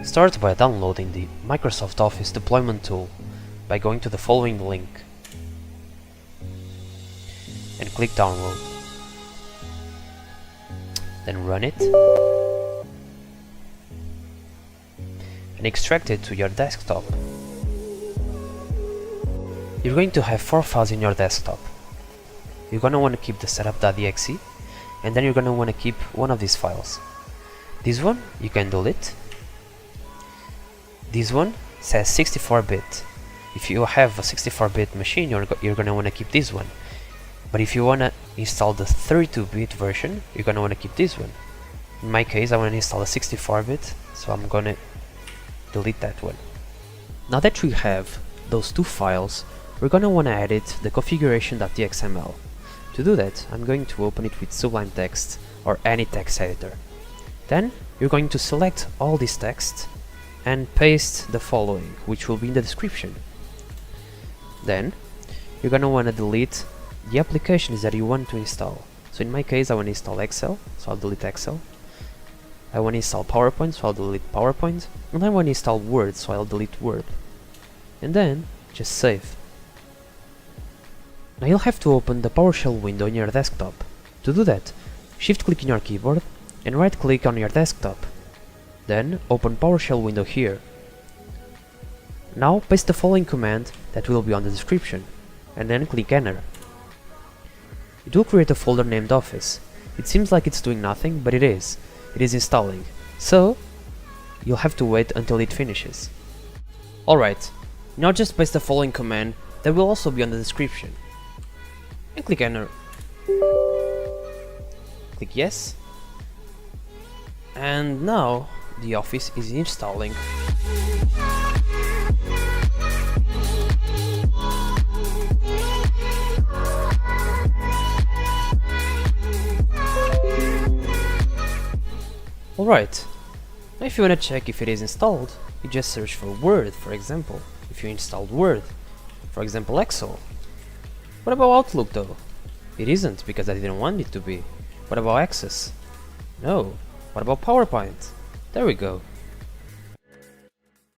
Start by downloading the Microsoft Office deployment tool by going to the following link and click download. Then run it and extract it to your desktop. You're going to have 4 files in your desktop. You're going to want to keep the setup.exe, and then you're going to want to keep one of these files. This one you can delete. This one says 64-bit. If you have a 64-bit machine, you're going to want to keep this one. But if you want to install the 32-bit version, you're going to want to keep this one. In my case, I want to install a 64-bit, so I'm going to delete that one. Now that we have those 2 files, we're going to want to edit the configuration.xml. To do that, I'm going to open it with Sublime Text or any text editor. Then you're going to select all this text and paste the following, which will be in the description. Then you're going to want to delete the applications that you want to install. So in my case, I want to install Excel, so I'll delete Excel. I want to install PowerPoint, so I'll delete PowerPoint. And I want to install Word, so I'll delete Word. And then just save. Now you'll have to open the PowerShell window in your desktop. To do that, shift-click in your keyboard and right-click on your desktop. Then open PowerShell window here. Now paste the following command that will be on the description, and then click enter. It will create a folder named Office. It seems like it's doing nothing, but it is. It is installing. So you'll have to wait until it finishes. Alright, now just paste the following command that will also be on the description. And click enter. Click yes. And now the Office is installing. Alright, now if you want to check if it is installed, you just search for Word, for example. If you installed Word, for example Excel. What about Outlook though? It isn't, because I didn't want it to be. What about Access? No. What about PowerPoint? There we go.